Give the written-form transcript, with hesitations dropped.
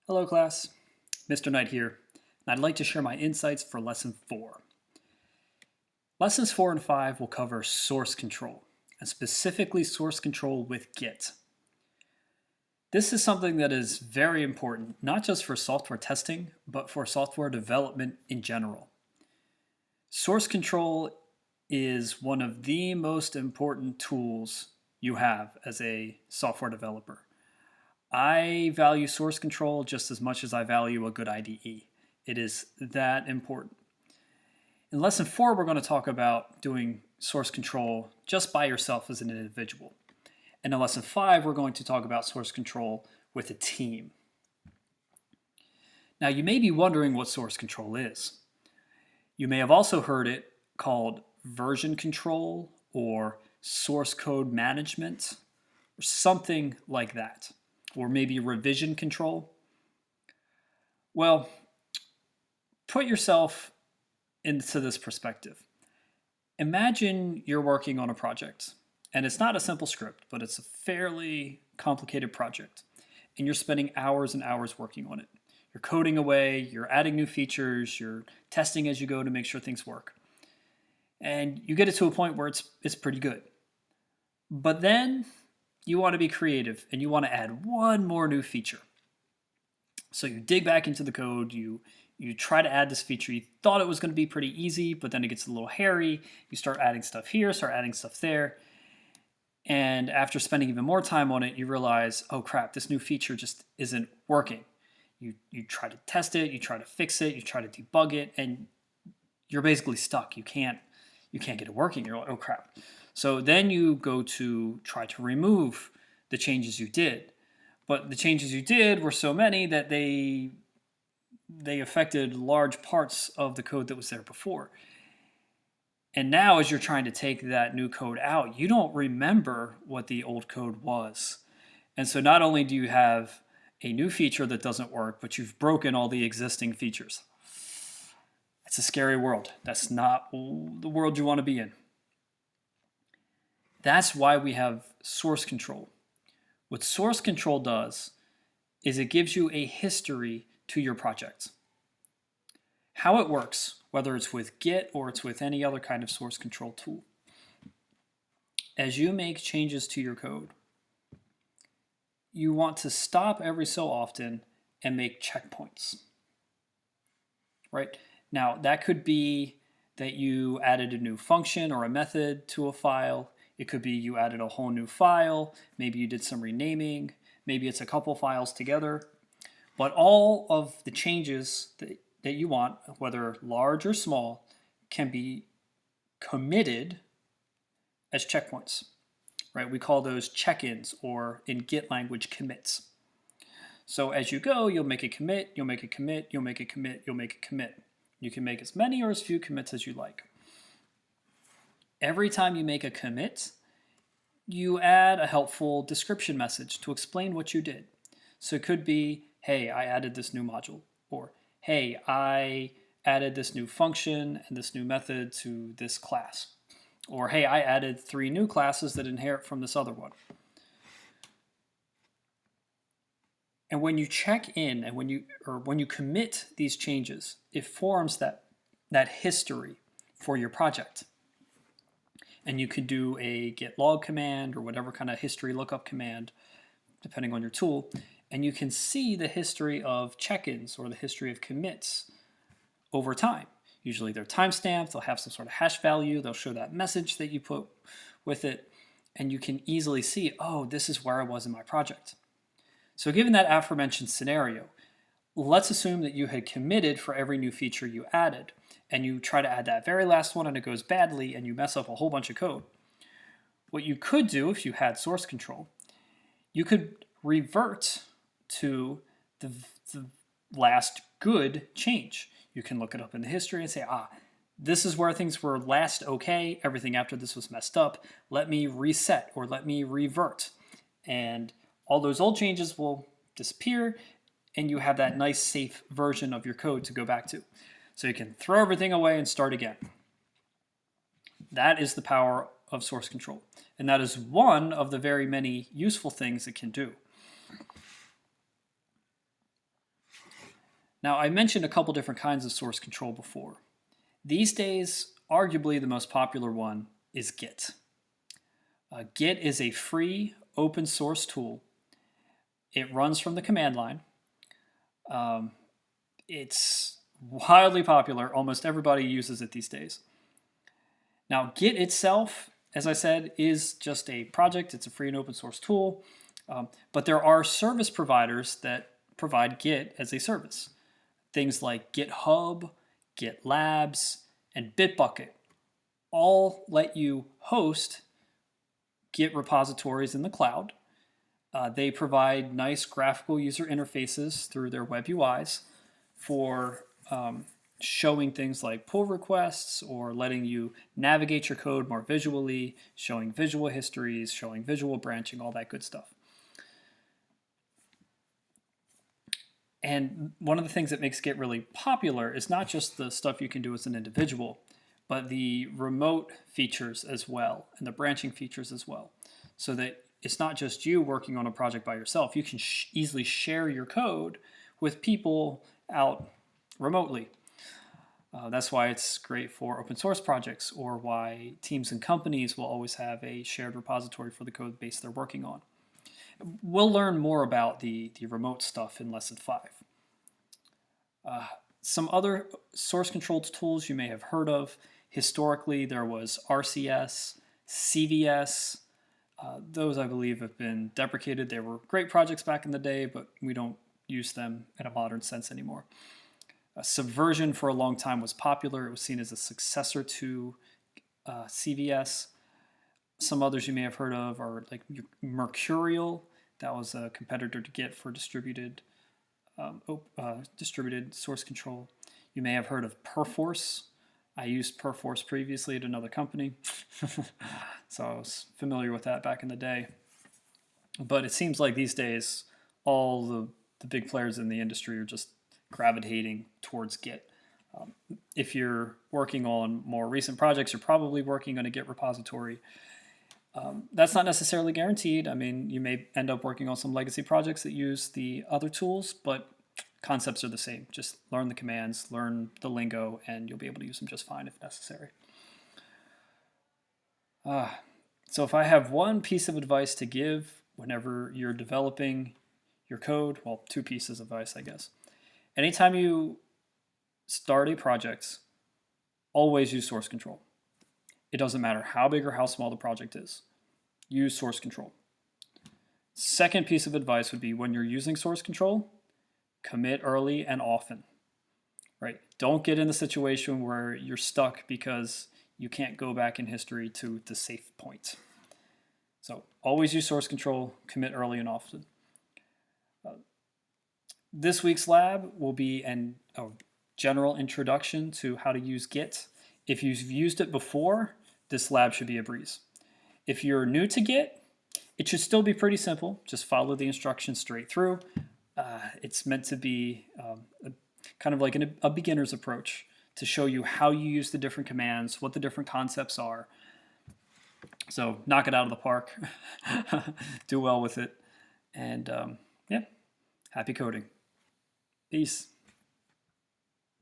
Hello class, Mr. Knight here, and I'd like to share my insights for Lesson 4. Lessons 4 and 5 will cover source control, and specifically source control with Git. This is something that is very important, not just for software testing, but for software development in general. Source control is one of the most important tools you have as a software developer. I value source control just as much as I value a good IDE. It is that important. In Lesson 4, we're going to talk about doing source control just by yourself as an individual. And in Lesson 5, we're going to talk about source control with a team. Now, you may be wondering what source control is. You may have also heard it called version control or source code management or something like that. Or maybe revision control. Well, put yourself into this perspective. Imagine you're working on a project, and it's not a simple script, but it's a fairly complicated project, and you're spending hours and hours working on it. You're coding away, you're adding new features, you're testing as you go to make sure things work. And you get it to a point where it's pretty good. But then you want to be creative and you want to add one more new feature. So you dig back into the code, you try to add this feature. You thought it was going to be pretty easy, but then it gets a little hairy. You start adding stuff here, start adding stuff there. And after spending even more time on it, you realize, oh crap, this new feature just isn't working. You try to test it, you try to fix it, you try to debug it, and you're basically stuck. You can't get it working. You're like, oh crap. So then you go to try to remove the changes you did. But the changes you did were so many that they affected large parts of the code that was there before. And now as you're trying to take that new code out, you don't remember what the old code was. And so not only do you have a new feature that doesn't work, but you've broken all the existing features. It's a scary world. That's not the world you want to be in. That's why we have source control. What source control does is it gives you a history to your project. How it works, whether it's with Git or it's with any other kind of source control tool. As you make changes to your code, you want to stop every so often and make checkpoints. Right? Now, that could be that you added a new function or a method to a file. It could be you added a whole new file. Maybe you did some renaming. Maybe it's a couple files together. But all of the changes that you want, whether large or small, can be committed as checkpoints. Right? We call those check-ins, or in Git language, commits. So as you go, you'll make a commit, you'll make a commit, you'll make a commit, you'll make a commit. You can make as many or as few commits as you like. Every time you make a commit, you add a helpful description message to explain what you did. So it could be, hey, I added this new module, or hey, I added this new function and this new method to this class, or hey, I added 3 new classes that inherit from this other one. And when you check in and when you commit these changes, it forms that history for your project. And you could do a git log command or whatever kind of history lookup command, depending on your tool, and you can see the history of check-ins or the history of commits over time. Usually they're timestamped, they'll have some sort of hash value, they'll show that message that you put with it, and you can easily see, oh, this is where I was in my project. So given that aforementioned scenario, let's assume that you had committed for every new feature you added, and you try to add that very last one and it goes badly and you mess up a whole bunch of code. What you could do if you had source control, you could revert to the last good change. You can look it up in the history and say, this is where things were last okay, everything after this was messed up, let me reset or let me revert. And all those old changes will disappear and you have that nice safe version of your code to go back to. So you can throw everything away and start again. That is the power of source control. And that is one of the very many useful things it can do. Now, I mentioned a couple different kinds of source control before. These days, arguably the most popular one is Git. Git is a free open source tool. It runs from the command line. It's wildly popular. Almost everybody uses it these days. Now, Git itself, as I said, is just a project. It's a free and open source tool. But there are service providers that provide Git as a service. Things like GitHub, GitLabs, and Bitbucket all let you host Git repositories in the cloud. They provide nice graphical user interfaces through their web UIs for showing things like pull requests or letting you navigate your code more visually, showing visual histories, showing visual branching, all that good stuff. And one of the things that makes Git really popular is not just the stuff you can do as an individual, but the remote features as well, and the branching features as well. So that it's not just you working on a project by yourself. You can easily share your code with people out remotely. That's why it's great for open source projects, or why teams and companies will always have a shared repository for the code base they're working on. We'll learn more about the remote stuff in Lesson 5. Some other source-controlled tools you may have heard of. Historically, there was RCS, CVS. Those, I believe, have been deprecated. They were great projects back in the day, but we don't use them in a modern sense anymore. Subversion for a long time was popular. It was seen as a successor to CVS. Some others you may have heard of are like Mercurial. That was a competitor to Git for distributed source control. You may have heard of Perforce. I used Perforce previously at another company, so I was familiar with that back in the day. But it seems like these days, all the big players in the industry are just gravitating towards Git. If you're working on more recent projects, you're probably working on a Git repository. That's not necessarily guaranteed. I mean, you may end up working on some legacy projects that use the other tools, but concepts are the same. Just learn the commands, learn the lingo, and you'll be able to use them just fine if necessary. So if I have one piece of advice to give whenever you're developing your code, well, two pieces of advice, I guess. Anytime you start a project, always use source control. It doesn't matter how big or how small the project is. Use source control. Second piece of advice would be, when you're using source control, commit early and often. Right? Don't get in the situation where you're stuck because you can't go back in history to the safe point. So always use source control, commit early and often. This week's lab will be a general introduction to how to use Git. If you've used it before, this lab should be a breeze. If you're new to Git, it should still be pretty simple. Just follow the instructions straight through. It's meant to be kind of like a beginner's approach to show you how you use the different commands, what the different concepts are. So knock it out of the park. Do well with it. And yeah, happy coding. Peace.